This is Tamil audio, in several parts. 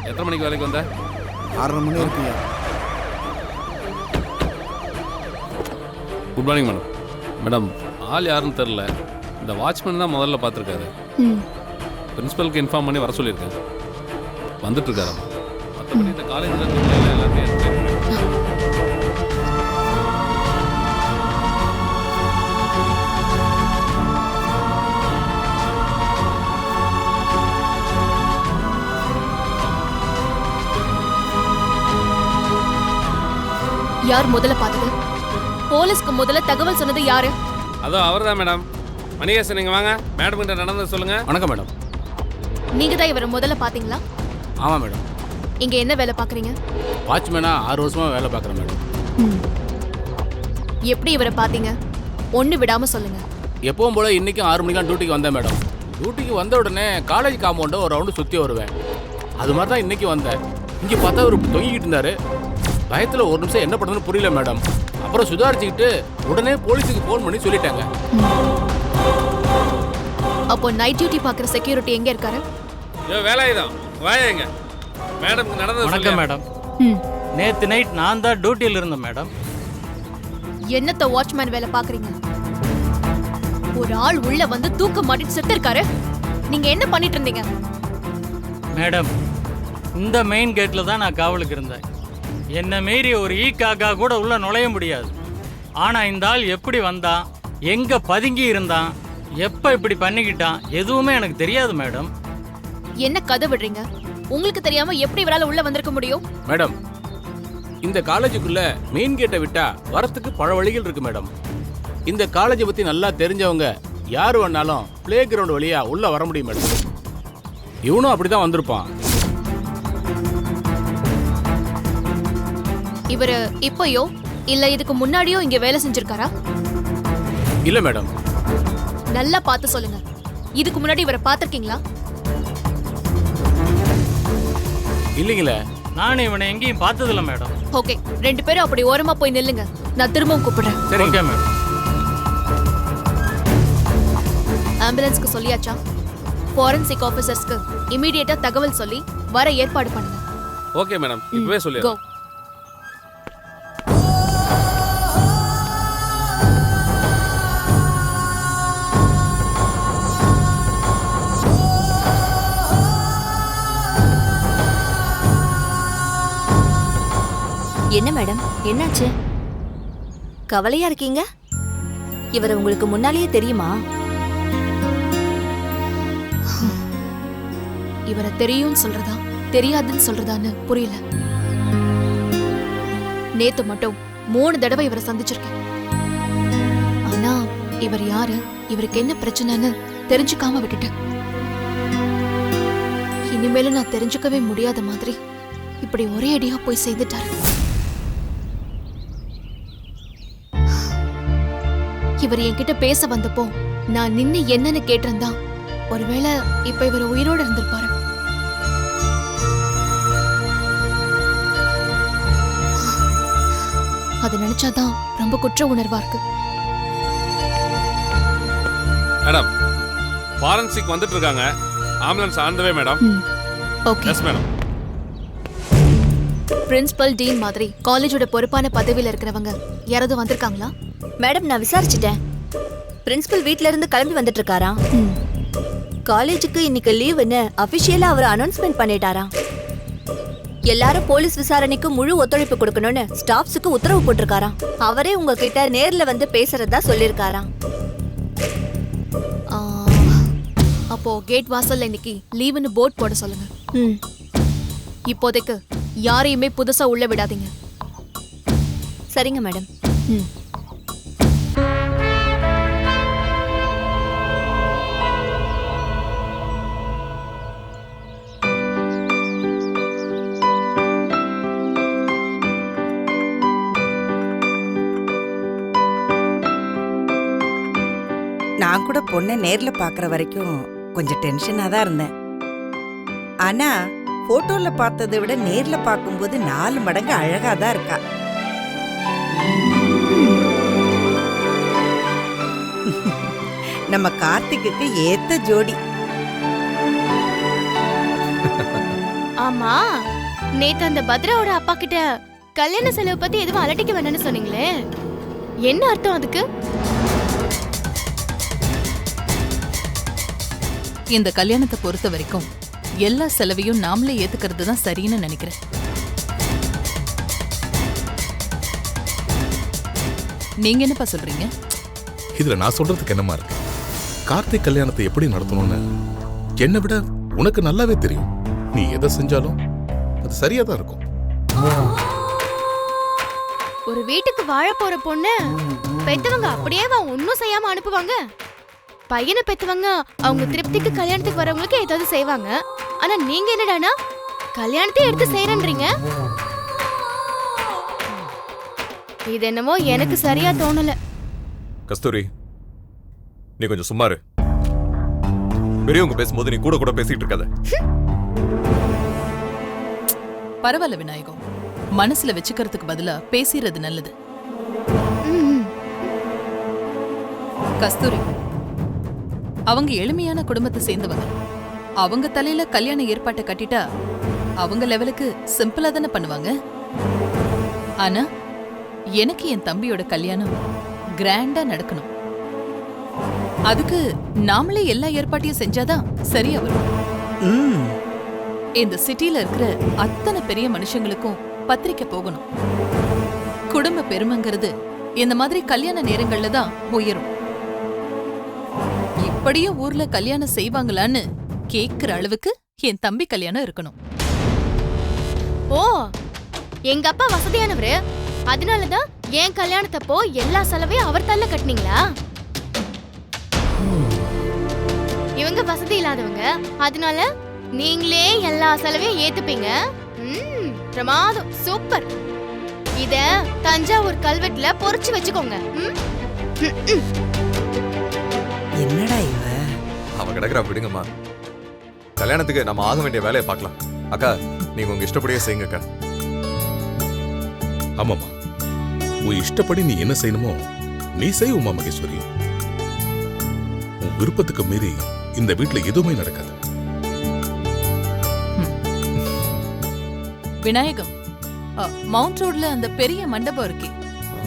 எத்தனை மணிக்கு வேலைக்கு வந்த? 6:30 மணி இருக்குங்க. Good morning madam. மேடம், ஆள் யாருன்னு தெரில. இந்த வாட்ச்மேன் தான் முதல்ல பார்த்துருக்காரு. பிரின்ஸிபலுக்கு இன்ஃபார்ம் பண்ணி வர சொல்லியிருக்கேன். வந்துட்டுருக்காரு. மற்றபடி இந்த காலேஜில் எல்லாமே யார் முதல்ல பார்த்தது? போலீஸ்க்கு முதல்ல தகவல் சொன்னது யாரு? அதோ அவர் தான் மேடம். மணிகேசன், நீங்க வாங்க. மேடம் கிட்ட நடந்தது சொல்லுங்க. வணக்கம் மேடம். நீங்க தான் இவரை முதல்ல பாத்தீங்களா? ஆமாம் மேடம். இங்க என்ன வேலை பாக்குறீங்க? வாட்ச்மேனா 6 வருஷமா வேலை பார்க்குறேன் மேடம். எப்படி இவரை பாத்தீங்க? ஒண்ணு விடாம சொல்லுங்க. எப்பவும் போல இன்னைக்கும் 6 மணிக்கெலாம் டியூட்டிக்கு வந்தேன் மேடம். டியூட்டிக்கு வந்த உடனே காலேஜ் காம்பவுண்டை ஒரு ரவுண்டு சுற்றி வருவேன். அது மாதிரி தான் இன்னைக்கு வந்தேன். இங்கே பார்த்தா அவர் தொங்கிக்கிட்டு இருந்தார். பயத்தில் ஒரு நிமிஷம் என்ன பண்ணுறதுன்னு புரியல மேடம். அப்புறம் சுதாரிச்சுக்கிட்டு உடனே போலீஸுக்கு ஃபோன் பண்ணி சொல்லிட்டாங்க. அப்போ நைட் டியூட்டி பார்க்குற செக்யூரிட்டி எங்க இருக்காரு? வேலாயுதம் வாயங்க. மேடம் நடந்தது. வணக்கம் மேடம். நேத்து நைட் நான் தான் டியூட்டியில் இருந்தேன் மேடம். என்னத்த வாட்ச்மேன் வேலை பாக்குறீங்க? ஒரு ஆள் உள்ள வந்து தூக்க மாட்டிட்டு செத்து இருக்காரு. நீங்க என்ன பண்ணிட்டு இருந்தீங்க? மேடம், இந்த மெயின் கேட்ல தான் நான் காவலுக்கு இருந்தேன். என்ன மீறி ஒரு காக்கா கூட உள்ள நுழைய முடியாது. ஆனா இந்த ஆள் எப்படி வந்தான், எங்க பதுங்கி இருந்தான், எப்ப இப்படி பண்ணிக்கிட்டான் எதுவுமே எனக்கு தெரியாது மேடம். என்ன கதை விடுறீங்க? உங்களுக்கு தெரியாம எப்படி இவரால உள்ள வந்திருக்க முடியும்? மேடம், இந்த காலேஜுக்குள்ள மெயின் கேட்டை விட்டா வரத்துக்கு பல வழிகள் இருக்கு மேடம். இந்த காலேஜை பத்தி நல்லா தெரிஞ்சவங்க யாரு வேணாலும் பிளே கிரவுண்ட் வழியா உள்ள வர முடியும் மேடம். இவனும் அப்படிதான் வந்திருப்பான். இவரு இப்பயோ இல்ல இதுக்கு முன்னாடியோ இங்க வேலை செஞ்சிருக்காரா? இல்ல மேடம். நல்லா பார்த்து சொல்லுங்க. இதுக்கு முன்னாடி இவரை பார்த்திருக்கீங்களா? இல்லீங்களே. நான் இவனை எங்கேயும் பார்த்ததில்ல மேடம். ஓகே, 2 பேரும் அப்படி ஓரமா போய் நில்லுங்க. நான் திரும்பவும் கூப்பிடுறேன். சரி ஓகே மேடம். ஆம்புலன்ஸ்க்கு சொல்லியாச்சா? ஃபாரன்சிக் ஆபீசர்ஸ்க்கு இமிடியேட்டா தகவல் சொல்லி வர ஏற்பாடு பண்ணுங்க. ஓகே மேடம், இப்பவே சொல்லிடுறேன். கோ. என்ன மேடம், என்னாச்சு? கவலையா இருக்கீங்க? இவரை உங்களுக்கு முன்னாலேயே தெரியுமா? இவரை தெரியும்னு சொல்றதா தெரியாதுன்னு சொல்றதான்னு புரியல. நேத்து மட்டும் 3 தடவை இவரை சந்திச்சிருக்கேன். ஆனா இவர் யாரு, இவருக்கு என்ன பிரச்சனைன்னு தெரிஞ்சுக்காம விட்டுட்டேன். இனிமேலும் நான் தெரிஞ்சுக்கவே முடியாத மாதிரி இப்படி ஒரே அடியா போய் செய்துட்டாரு. இவர் என்கிட்ட பேச வந்தப்போ நான் நின்னு என்னன்னு கேட்டிருந்தா ஒருவேளை இப்ப இவர் உயிரோட இருந்திருப்பாரு. அது நினைச்சாதான் ரொம்ப குற்ற உணர்வா இருக்கு. மேடம், ஃபாரன்சிக் வந்துட்டு இருக்காங்க. Ambulance on the way madam. Okay. Yes madam. Principal, dean மாதிரி காலேஜோட பொறுப்பான பதவியில இருக்கிறவங்க யாராவது வந்திருக்காங்களா? மேடம், நான் விசாரிச்சுட்டேன். பிரின்சிபல் வீட்ல இருந்து கிளம்பி வந்துட்டு இருக்காராம். காலேஜுக்கு இன்னைக்கு லீவுன்னு அபிஷியலா அவர் அனௌன்ஸ்மெண்ட் பண்ணிட்டாராம். எல்லாரும் போலீஸ் விசாரணைக்கு முழு ஒத்துழைப்பு கொடுக்கணும்னு ஸ்டாஃப்ஸுக்கு உத்தரவு போட்டிருக்காராம். அவரே உங்ககிட்ட நேர்ல வந்து பேசுறதா சொல்லிருக்காராம். அப்போ கேட் வாசல்ல இன்னைக்கு லீவுன்னு போர்ட் போட சொல்லுங்க. இப்போதைக்கு யாரையுமே புதுசா உள்ள விடாதீங்க. சரிங்க மேடம். நான் கூட பொண்ணை நேர்ல பாக்குற வரைக்கும் கொஞ்சம் டென்ஷனா தான் இருந்தேன். ஆனா போட்டோல பார்த்ததை விட நேர்ல பார்க்கும்போது 4 மடங்கு அழகா தான் இருக்கா. நம்ம கார்த்திக்கு ஏத்த ஜோடி. ஆமா, நேத்து அந்த பத்ராவோட அப்பா கிட்ட கல்யாண செலவு பத்தி எதுவும் அலட்டிக்க வேணும்னு சொன்னீங்களே, என்ன அர்த்தம் அதுக்கு? இந்த கல்யாணத்தை பொறுத்த வரைக்கும் எல்லா செலவையும் நாமளே ஏத்துக்கிறது தான் சரின்னு நினைக்கிறேன். நீங்க என்னப்பா சொல்றீங்க? இதுல நான் சொல்றதுக்கு என்னமா இருக்கு? கார்த்திக் கல்யாணத்தை எப்படி நடத்தணும்னு என்னை விட உனக்கு நல்லாவே தெரியும். நீ எதை செஞ்சாலும் அது சரியா தான் இருக்கும். ஒரு வீட்டுக்கு வாழ போற பொண்ணு பெத்தவங்க அப்படியே ஒன்னும் செய்யாம அனுப்புவாங்க? பையனை பெத்தவங்க அவங்க திருப்திக்கு கல்யாணத்துக்கு வரவங்களுக்கு ஏதாவது செய்வாங்க. ஆனா நீங்க என்னடானா கல்யாணத்தை எடுத்து செய்யறன்றீங்க. இது என்னமோ எனக்கு சரியா தோணல. கஸ்தூரி, நீ கொஞ்சம் சும்மா இரு. பெரியவங்க பேசும்போது நீ கூட கூட பேசிட்டு இருக்காத. பரவாயில்ல விநாயகம், மனசுல வச்சுக்கிறதுக்கு பதிலா பேசிறது நல்லது. கஸ்தூரி, அவங்க எளிமையான குடும்பத்தை சேர்ந்தவங்க. அவங்க தலையில கல்யாண ஏற்பாட்டை கட்டிட்டா அவங்க லெவலுக்கு சிம்பிளா தானே பண்ணுவாங்க. ஆனா எனக்கு என் தம்பியோட கல்யாணம் கிராண்டா நடக்கணும். அதுக்கு நாமளே எல்லா ஏற்பாட்டையும் செஞ்சாதான் சரியா வரும். இந்த சிட்டில இருக்கிற அத்தனை பெரிய மனுஷங்களுக்கும் பத்திரிக்கை போகணும். குடும்ப பெருமைங்கிறது இந்த மாதிரி கல்யாண நேரங்கள்ல தான் உயரும். இப்படியே ஊர்ல கல்யாணம் செய்வாங்களான்னு கேக்குற அளவுக்கு என் தம்பி கல்யாணம் இருக்கணும். ஓ, எங்க அப்பா வசதியானவரு, அதனாலதான் என் கல்யாணத்தப்போ எல்லா செலவையும் அவர் தள்ள கட்டினீங்களா? இவங்க வசதி இல்லாதவங்க, அதனால நீங்களே எல்லா செலவையும் ஏத்துப்பீங்க. பிரமாதம், சூப்பர். இத தஞ்சாவூர் கல்வெட்டுல பொறிச்சு வச்சுக்கோங்க. என்னடா இவ? அவ கிடக்குறா, விடுங்கம்மா. கல்யாணத்துக்கு நம்ம ஆக வேண்டிய வேலையை பார்க்கலாம். அக்கா, நீங்க உங்க இஷ்டப்படியே செய்யுங்க அக்கா. ஆமாமா, உன் இஷ்டப்படி நீ என்ன செய்யணுமோ நீ செய் உமா மகேஸ்வரி. உன் விருப்பத்துக்கு மீறி இந்த வீட்டுல எதுவுமே நடக்காது. விநாயகம், மவுண்ட் ரோட்ல அந்த பெரிய மண்டபம் இருக்கே,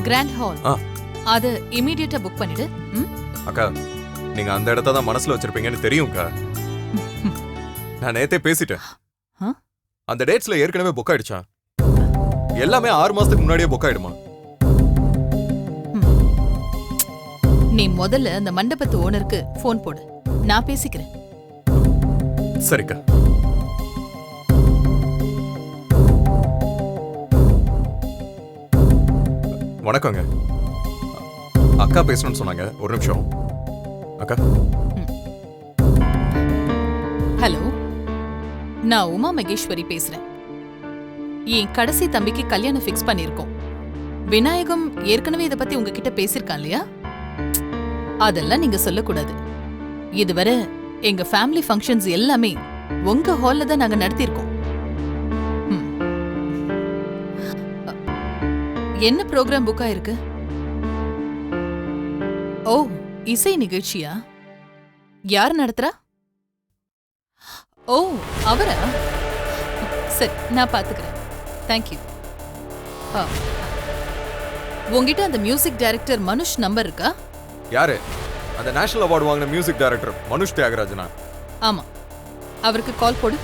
கிராண்ட் ஹால், அத இமிடியேட்டா புக் பண்ணிடு. அக்கா, நீங்க அந்த இடத்த தான் மனசுல வச்சிருப்பீங்கன்னு தெரியும்க்கா. நான் நேத்தே பேசிட்டேன். அந்த டேட்ஸ்ல ஏற்கனவே புக் ஆயிடுச்சா? எல்லாமே 6 மாசத்துக்கு முன்னாடியே புக் ஆயிடுமா? நீ முதல்ல அந்த மண்டபத்து ஓனருக்கு போன் போடு, நான் பேசிக்கிறேன். சரிக்கா. வணக்கங்க. அக்கா பேசணும்னு சொன்னாங்க, ஒரு நிமிஷம். அக்கா. ஹலோ, நான் உமா மகேஸ்வரி பேசுறேன். என் கடைசி தம்பிக்கு கல்யாணம் ஃபிக்ஸ் பண்ணிருக்கோம். விநாயகம் ஏற்கனவே இத பத்தி உங்ககிட்ட பேசிருக்கான் இல்லையா? அதெல்லாம் நீங்க சொல்லக்கூடாது. இதுவரை எங்க ஃபேமிலி ஃபங்க்ஷன்ஸ் எல்லாமே உங்க ஹால்ல தான் நாங்க நடத்தியிருக்கோம். என்ன ப்ரோக்ராம் புக் ஆயிருக்கு? ஓ, இசை நிகழ்ச்சியா? யார் நடத்துறா? ஓ, அவரா? சரி, நான் பாத்துக்கிறேன். தேங்க்யூ. உங்ககிட்ட அந்த மியூசிக் டைரக்டர் மனுஷ் நம்பர் இருக்கா? யாரு? அந்த நேஷனல் அவார்டு வாங்கின மியூசிக் டைரக்டர் மனுஷ் தியாகராஜனா? ஆமா, அவருக்கு கால் போடு.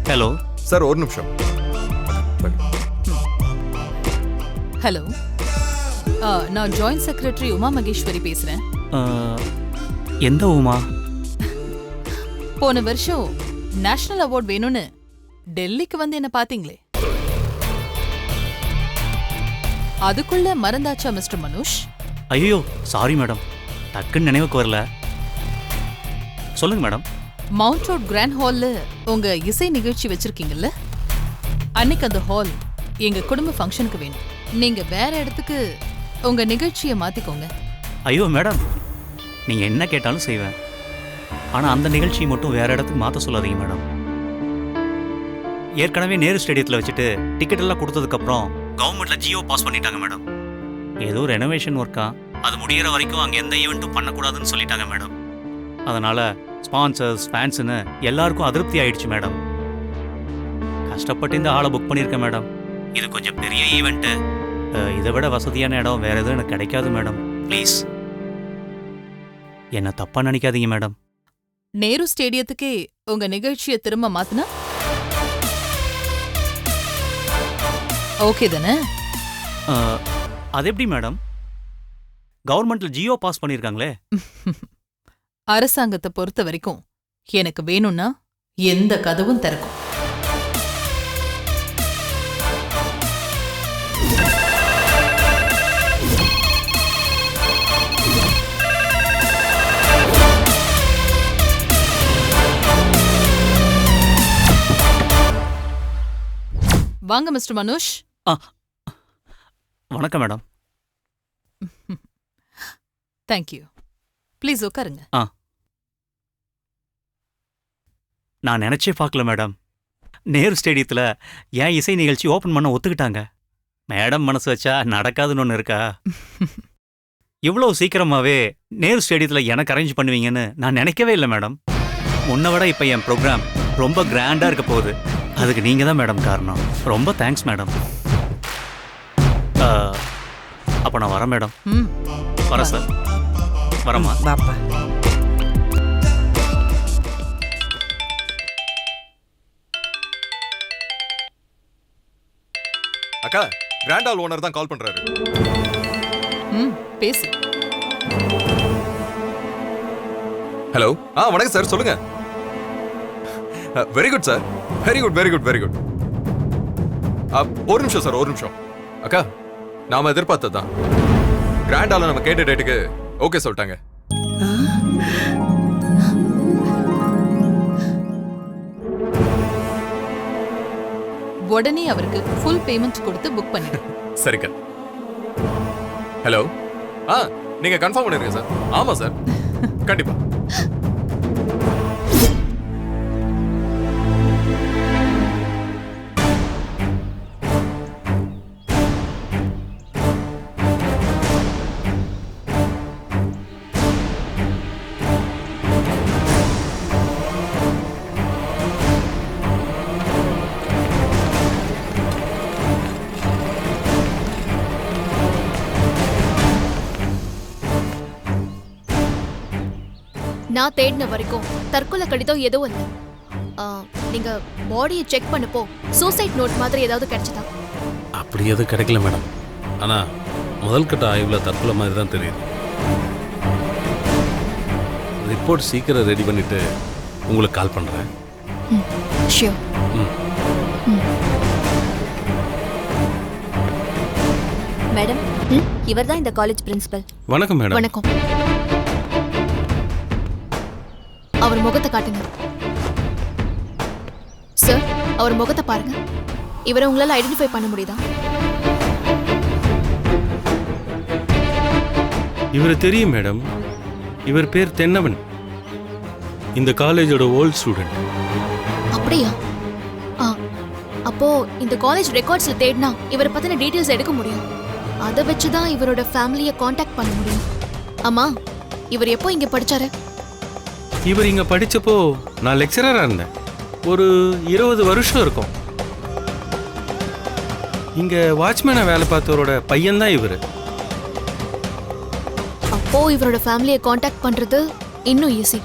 ஹலோ சார், ஒரு நிமிஷம். ஹலோ, நான் ஜாயிண்ட் செக்ரட்டரி உமா மகேஸ்வரி பேசுறேன். எந்த உமா? போன வருஷம் நேஷனல் அவார்ட் வேணும்னு டெல்லிக்கு வந்து என்ன பாத்தீங்களே, அதுக்குள்ள மறந்தாச்சா மிஸ்டர் மனுஷ்? ஐயோ, சாரி மேடம், டக்குன்னு நினைவுக்கு வரல. சொல்லுங்க மேடம். மவுண்ட் ரோட் கிராண்ட் ஹால்ல உங்க இசை நிகழ்ச்சி வச்சிருக்கீங்கல்ல, அன்னைக்கு அந்த ஹால் எங்க குடும்ப ஃபங்க்ஷனுக்கு வேணும். நீங்க வேற இடத்துக்கு உங்க நிகழ்ச்சியை மாத்திக்கோங்க. ஐயோ மேடம், நீங்கள் என்ன கேட்டாலும் செய்வேன். ஆனால் அந்த நிகழ்ச்சியை மட்டும் வேறு இடத்துக்கு மாற்ற சொல்லாதீங்க மேடம். ஏற்கனவே நேரு ஸ்டேடியத்தில் வச்சுட்டு டிக்கெட் எல்லாம் கொடுத்ததுக்கப்புறம் கவர்மெண்ட்டில் ஜியோ பாஸ் பண்ணிட்டாங்க மேடம். ஏதோ ரெனோவேஷன் ஒர்க்கா, அது முடிகிற வரைக்கும் அங்கே எந்த ஈவெண்ட்டும் பண்ணக்கூடாதுன்னு சொல்லிட்டாங்க மேடம். அதனால் ஸ்பான்சர்ஸ், ஃபேன்ஸுன்னு எல்லாருக்கும் அதிருப்தி ஆயிடுச்சு மேடம். கஷ்டப்பட்டு இந்த ஹாலை புக் பண்ணியிருக்கேன் மேடம். இது கொஞ்சம் பெரிய ஈவெண்ட்டு. இதை விட வசதியான இடம் வேறு எதுவும் எனக்கு கிடைக்காது மேடம். ப்ளீஸ் என்ன தப்பாக நினைக்காதீங்க மேடம். நேரு ஸ்டேடியத்துக்கே உங்க நிகழ்ச்சியை திரும்ப மாத்தினா ஓகே தானே? அது எப்படி மேடம்? கவர்மெண்ட்டில் ஜியோ பாஸ் பண்ணியிருக்காங்களே. அரசாங்கத்தை பொறுத்த வரைக்கும் எனக்கு வேணும்னா எந்த கதவும் திறக்கும். வாங்க மிஸ்டர் மனோஜ். வணக்கம் மேடம். தேங்க்யூ. ப்ளீஸ் உட்காருங்க. நான் நினைச்சே பார்க்கல மேடம். நேரு ஸ்டேடியத்தில் என் இசை நிகழ்ச்சி ஓப்பன் பண்ண ஒத்துக்கிட்டாங்க. மேடம் மனசு வச்சா நடக்காதுன்னு ஒன்று இருக்கா? இவ்வளோ சீக்கிரமாகவே நேரு ஸ்டேடியத்தில் எனக்கு அரேஞ்ச் பண்ணுவீங்கன்னு நான் நினைக்கவே இல்லை மேடம். முன்ன விட இப்போ என் ப்ரோக்ராம் ரொம்ப கிராண்டாக இருக்க போகுது. அதுக்கு நீங்கள் தான் மேடம் காரணம். ரொம்ப தேங்க்ஸ் மேடம். அப்போ நான் வரேன் மேடம். வரேன் சார். வரேம்மா. பாப்பா. அக்கா, கிராண்ட் ஹால் ஓனர் தான் கால் பண்றாரு. பேசு. ஹலோ. வணக்கம் சார், சொல்லுங்க. Very good sir. Very good very good very good. ஒரு நிமிஷம் சார், ஒரு நிமிஷம். அக்கா, நாம எதிர்பார்த்ததுதான். கிராண்ட் ஹால் நம்ம கேட்ட டேட்டுக்கு ஓகே சொல்லிட்டாங்க. உடனே அவருக்கு ஃபுல் பேமெண்ட் கொடுத்து புக் பண்ணிடு. சரிக்கா. ஹலோ. நீங்க கன்ஃபார்ம் பண்ணிருங்க சார். ஆமா சார், கண்டிப்பா. நான் தேடின வரைக்கும் தற்கொலை கடிதம் எதுவும் இல்லை. நீங்க பாடியை செக் பண்ணப்போ சூசைட் நோட் மாதிரி ஏதாவது கிடைச்சதா? அப்படி எதுவும் கிடைக்கல மேடம். ஆனால் முதல் கட்ட ஆய்வில் தற்கொலை மாதிரி தான் தெரியுது. ரிப்போர்ட் சீக்கிரம் ரெடி பண்ணிட்டு உங்களுக்கு கால் பண்ணுறேன். ஷியோர். மேடம், இவர் தான் இந்த காலேஜ் பிரின்சிபல். வணக்கம் மேடம். வணக்கம். அவர் முகத்தை காட்டுங்க சார். அவர் முகத்தை பாருங்க. இவரை உங்களால ஐடென்டிஃபை பண்ண முடியுதா? இவரை தெரியும் மேடம். இவர் பேர் தென்னவன். இந்த காலேஜோட ஓல்ட் ஸ்டூடெண்ட். அப்படியா? அப்போ இந்த காலேஜ் ரெக்கார்ட்ஸ்ல தேடினா இவரை பத்தின டீடைல்ஸ் எடுக்க முடியும். அதை வச்சுதான் இவரோட ஃபேமிலியை காண்டாக்ட் பண்ண முடியும். ஆமா, இவர் எப்போ இங்க படிச்சாரு? இவர் இங்க படிச்சப்போ நான் லெக்சரரா இருந்தேன். ஒரு 20 வருஷம் இருக்கும். இங்க வாட்ச்மேனா வேலை பார்த்தவரோட பையன்தான் இவரு. அப்போ இவரோட ஃபேமிலியை காண்டாக்ட் பண்றது இன்னும் ஈஸி.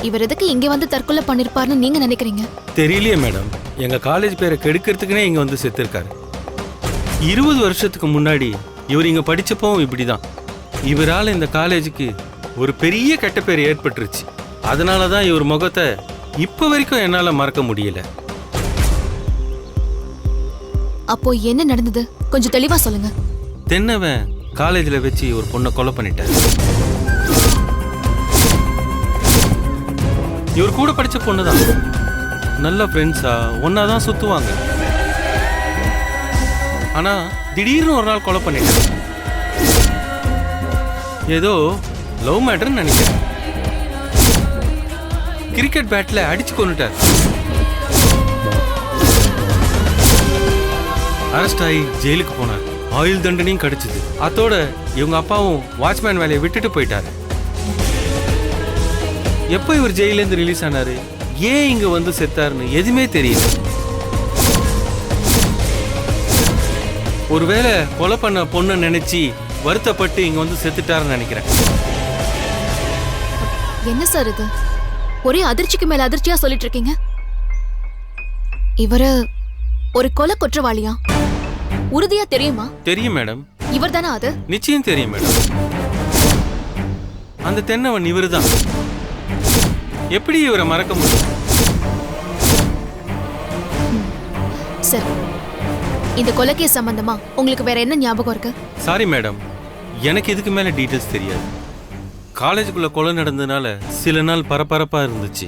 இவர் எதுக்கு இங்க வந்து தற்கொலை பண்ணிருப்பாருன்னு நீங்க நினைக்கிறீங்க? தெரியலையே மேடம். எங்க காலேஜ் பேரை கெடுக்கிறதுக்குனே இங்க வந்து செத்துருக்காரு. 20 வருஷத்துக்கு முன்னாடி இவர் இங்க படிச்சப்போ இப்படிதான். இவரால் இந்த காலேஜுக்கு ஒரு பெரிய கெட்ட பேர் ஏற்பட்டுருச்சு. அதனால தான் இவர் முகத்தை இப்ப வரைக்கும் என்னால மறக்க முடியல. அப்போ என்ன நடந்தது கொஞ்சம் தெளிவா சொல்லுங்க. தென்னவன் காலேஜ்ல வச்சு ஒரு பொண்ணை கொலை பண்ணிட்டார். இவர் கூட படிச்ச பொண்ணுதான். நல்ல ஃப்ரெண்ட்ஸா ஒன்னாதான் சுத்துவாங்க. ஆனா திடீர்னு ஒரு நாள் கொலை பண்ணிட்டார். ஏதோ லவ் மேட்டர்னு நினைக்கிறேன். கிரிக்கெட் பேட்ல அடிச்சு கொண்டுட்டார். அரெஸ்ட் ஆகி ஜெயிலுக்கு போனார். ஆயுள் தண்டனையும் கிடைச்சது. அதோட இவங்க அப்பாவும் வாட்ச்மேன் வேலையை விட்டுட்டு போயிட்டாரு. எப்போ இவர் ஜெயிலேருந்து ரிலீஸ் ஆனாரு, ஏன் இங்க வந்து செத்தாருன்னு எதுவுமே தெரியல. ஒருவேளை கொலை பண்ண பொண்ணை நினைச்சு வருத்தப்பட்டு இங்க வந்து செத்துட்டாருன்னு நினைக்கிறேன். என்ன சார் இது? ஒரே அதிர்ச்சிக்கு மேல அதிர்ச்சியா சொல்லிட்டு இருக்கீங்க. இவரு ஒரு கொலை குற்றவாளியா? உறுதியா தெரியுமா? தெரியும் மேடம். இவர் தானே அது? நிச்சயம் தெரியும் மேடம். அந்த தென்னவன் இவருதான். எப்படி இவரை மறக்க முடியும்? சார், இந்த கொலைக்கே சம்பந்தமா உங்களுக்கு வேற என்ன ஞாபகம் இருக்கு? சாரி மேடம், எனக்கு இதுக்கு மேல டீடைல்ஸ் தெரியாது. காலேஜுக்குள்ள கொலை நடந்ததுனால சில நாள் பரபரப்பா இருந்துச்சு.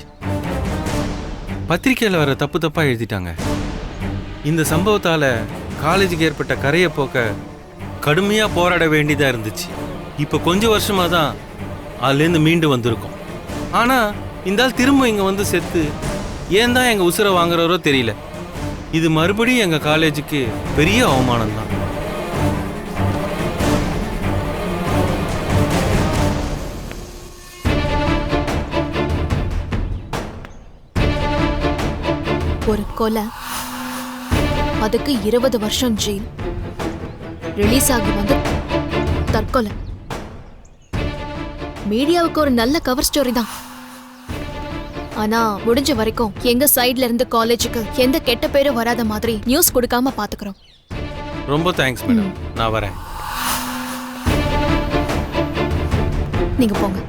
பத்திரிக்கையில வர தப்பு தப்பா எழுதிட்டாங்க. இந்த சம்பவத்தால காலேஜுக்கு ஏற்பட்ட கரையை போக்க கடுமையா போராட வேண்டியதா இருந்துச்சு. இப்ப கொஞ்சம் வருஷமா தான் அதுலேருந்து மீண்டு வந்திருக்கோம். ஆனா இந்த ஆள் திரும்ப இங்க வந்து செத்து ஏன் தான் எங்க உசுரை வாங்குறாரோ தெரியல. இது மறுபடியும் எங்க காலேஜுக்கு பெரிய அவமானம் தான். ஒரு கொலை, அதுக்கு 20 வருஷம் ஜெயில், ரிலீஸ் ஆகி வந்து தற்கொலை. மீடியாவுக்கு ஒரு நல்ல கவர் ஸ்டோரி தான். ஆனா முடிஞ்ச வரைக்கும் எங்க சைடுல இருந்து காலேஜுக்கு எந்த கெட்ட பேரும் வராத மாதிரி நியூஸ் கொடுக்காம பாத்துக்கிறோம். ரொம்ப தேங்க்ஸ் மேடம். நான் வரேன். நீங்க போங்க.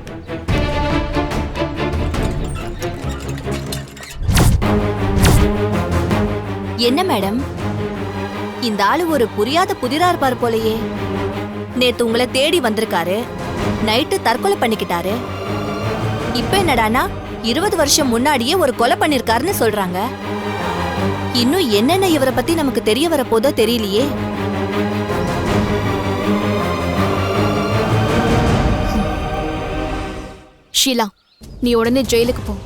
என்ன மேடம், இந்த ஆளு ஒரு புரியாத புதிரா இருப்பார் போலயே. நேத்து உங்களை தேடி வந்திருக்காரு, நைட்டு தற்கொலை பண்ணிக்கிட்டாரு. இப்ப என்னடானா 20 வருஷம் முன்னாடியே ஒரு கொலை பண்ணிருக்காருன்னு சொல்றாங்க. இன்னும் என்னென்ன இவரை பத்தி நமக்கு தெரிய வரப்போதோ தெரியலையே. ஷீலா, நீ உடனே ஜெயிலுக்கு போ.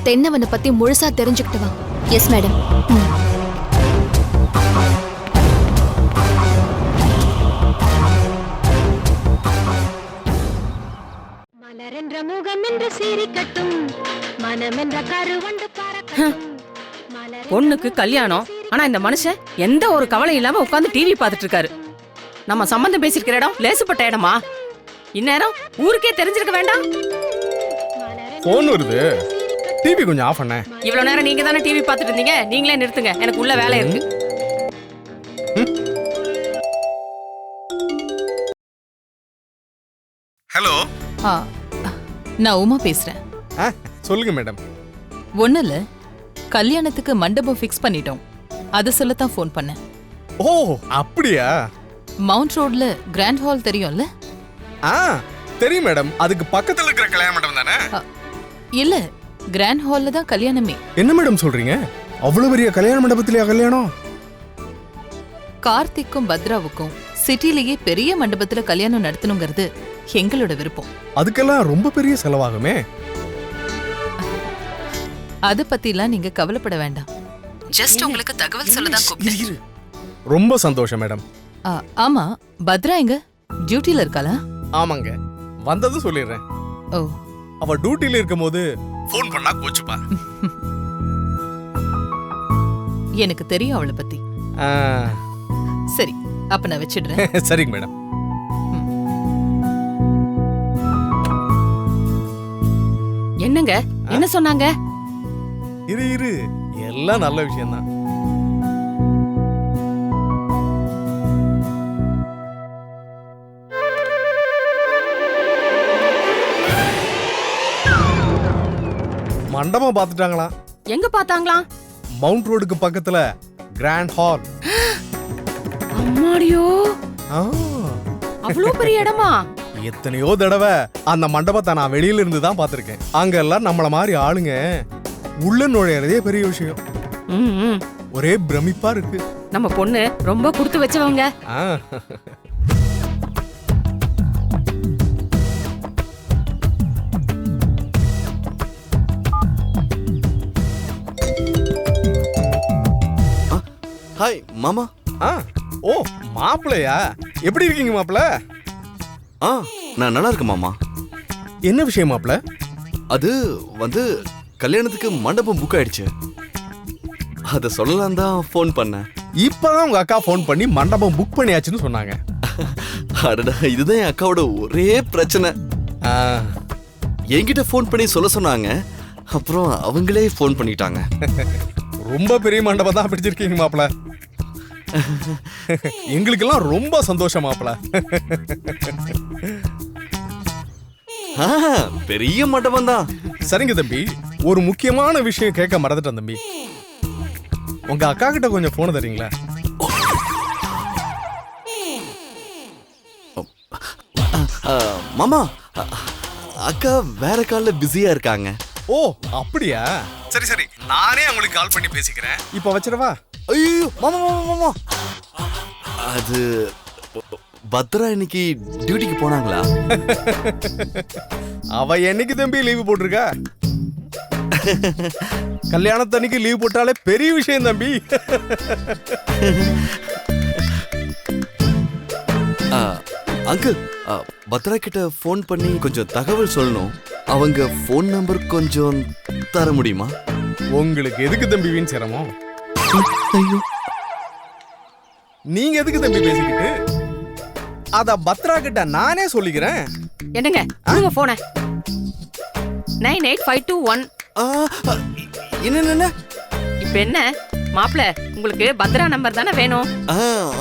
தென்னவனை பத்தி முழுசா தெரிஞ்சுக்கிட்டு வா. Yes madam. மலரென்ற முகம் என்று சிரிக்கட்டும், மனமென்ற கருவண்டு பறக்கட்டும். பொண்ணுக்கு கல்யாணம், ஆனா இந்த மனுஷன் எந்த ஒரு கவலை இல்லாம உட்கார்ந்து டிவி பார்த்துட்டு இருக்காரு. நம்ம சம்பந்தம் பேசிருக்கிற இடம் லேசுப்பட்ட இடமா? இந்நேரம் ஊருக்கே தெரிஞ்சிருக்க வேண்டாம். போன் வருது, டிவி கொஞ்சம் ஆஃப் பண்ண. இவ்வளவு நேரம் நீங்க தானே டிவி பார்த்துட்டு இருந்தீங்க, நீங்களே நிறுத்துங்க, எனக்கு உள்ள வேலை இருக்கு. ஹலோ, நான் உமா பேசுறேன். சொல்லுங்க மேடம். ஒன்னும் இல்ல, கல்யாணத்துக்கு மண்டபம் ஃபிக்ஸ் பண்ணிட்டோம். அதை சொல்லத்தான் ஃபோன் பண்ணேன். ஓ அப்படியா? மவுண்ட் ரோட்ல கிராண்ட் ஹால் தெரியும்ல? தெரியும் மேடம். அதுக்கு பக்கத்துல இருக்கிற கல்யாண மண்டபம் தானே? இல்ல, கிராண்ட் ஹால்ல தான் கல்யாணமே. என்ன மேடம் சொல்றீங்க? அவ்வளவு பெரிய கல்யாண மண்டபத்திலேயா கல்யாணம்? கார்த்திக்கும் பத்ராவுக்கும் சிட்டிலேயே பெரிய மண்டபத்துல கல்யாணம் நடத்தணுங்கிறது எங்களோட விருப்பம். அதுக்கெல்லாம் ரொம்ப பெரிய செலவாகுமே. அத பத்திலாம் நீங்க கவலைப்பட வேண்டாம். ஜஸ்ட் உங்களுக்கு தகவல் சொல்லதான் கூப்பிட்டேன். ரொம்ப சந்தோஷம் மேடம். ஆமா, பத்ரா எங்க? டியூட்டில இருக்காளா? ஆமாங்க, வந்தது சொல்லிடுறேன். ஓ, அவ டியூட்டில இருக்கும்போது ஃபோன் பண்ணா கோச்சுப்பா. எனக்கு தெரியும் அவளை பத்தி. சரி, அப்ப நான் வச்சிடுறேன். சரிங்க மேடம். என்னங்க, என்ன சொன்னாங்க? இரு, எல்லாம் நல்ல விஷயம் தான். மண்டபம் பார்த்துட்டாங்களா? எங்க பார்த்தாங்களா? மவுண்ட் ரோடுக்கு பக்கத்துல கிராண்ட் ஹால். அம்மாடியோ, அவ்வளவு பெரிய இடமா? எத்தனையோ தடவை அந்த மண்டபத்தை நான் வெளியில இருந்து தான் பார்த்திருக்கேன். அங்கெல்லாம் நம்மள மாதிரி ஆளுங்க உள்ள நுழையறதே பெரிய விஷயம். ஒரே பிரமிப்பா இருக்கு. நம்ம பொண்ணு ரொம்ப கொடுத்து வச்சவங்க. ஹாய் மாமா. ஓ மாப்பிள்ளையா, எப்படி இருக்கீங்க மாப்பிள்ள? நான் நல்லா இருக்கேன் மாமா. என்ன விஷயம் மாப்பிள்ள? அது வந்து கல்யாணத்துக்கு மண்டபம் புக் ஆயிடுச்சு, அதை சொல்லலாம் தான் ஃபோன் பண்ணேன். இப்பதான் உங்க அக்கா ஃபோன் பண்ணி மண்டபம் புக் பண்ணியாச்சுன்னு சொன்னாங்க. அடடா, இதுதான் என் அக்காவோட ஒரே பிரச்சனை. என்கிட்ட ஃபோன் பண்ணி சொல்ல சொன்னாங்க, அப்புறம் அவங்களே ஃபோன் பண்ணிட்டாங்க. ரொம்ப பெரிய மண்டபம் தான் பிடிச்சிருக்கீங்க மாப்பிள்ள. எங்களுக்கெல்லாம் ரொம்ப சந்தோஷம் மாப்பிள்ள. பெரிய மண்டபம் தான். சரிங்க தம்பி, ஒரு முக்கியமான விஷயம் கேட்க மறந்துட்டேன் தம்பி. உங்க அக்கா கிட்ட கொஞ்சம் போன் தரீங்களா? மாமா, அக்கா வேற கால்ல பிஸியா இருக்காங்க. ஓ அப்படியா? சரி சரி, நானே உங்களுக்கு கால் பண்ணி பேசிக்கிறேன். இப்ப வச்சிடவா? ஐயோ மாமா மாமா மாமா, அது பத்ரா இன்னைக்கு டியூட்டிக்கு போனாங்களா? அவ என்னைக்கு தம்பி லீவு போட்டிருக்கா? கல்யாணத்தன்னைக்கு லீவ் போட்டாலே பெரிய விஷயம் தம்பி. அங்கிள், பத்ரா கிட்ட ஃபோன் பண்ணி கொஞ்சம் தகவல் சொல்லணும். அவங்க ஃபோன் நம்பர் கொஞ்சம் தர முடியுமா? உங்களுக்கு எதுக்கு தம்பி வீண் சிரமம்? நீங்க எதுக்கு தம்பி பேசிக்கிட்டு? அத பத்ரா கிட்ட நானே சொல்லிக்கிறேன். என்னங்க உங்க போன 98521. என்ன இப்ப என்ன மாப்பிள்ள, உங்களுக்கு பத்ரா நம்பர் தானே வேணும்?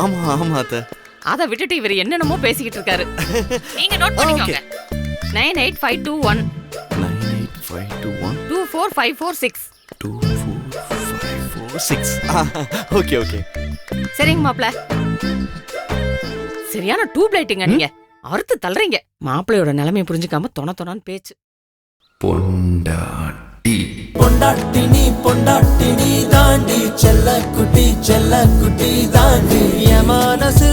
ஆமா ஆமா அத்தை. அத விட்டுட்டு இவர் என்னென்னமோ பேசிக்கிட்டு இருக்காரு. நீங்க நோட் பண்ணிக்கோங்க. 98521 24546 24546. Okay okay. சரிங்க மாப்பிள்ள. சரியான டியூப் லைட்டுங்க நீங்க. அறுத்து தள்ளுறீங்க. மாப்பிள்ளையோட நிலைமையை புரிஞ்சுக்காம தொண பேச்சு. பொண்டாட்டி பொண்டாட்டி நீ தாண்டி, செல்ல குட்டி தாண்டி, என் மனசு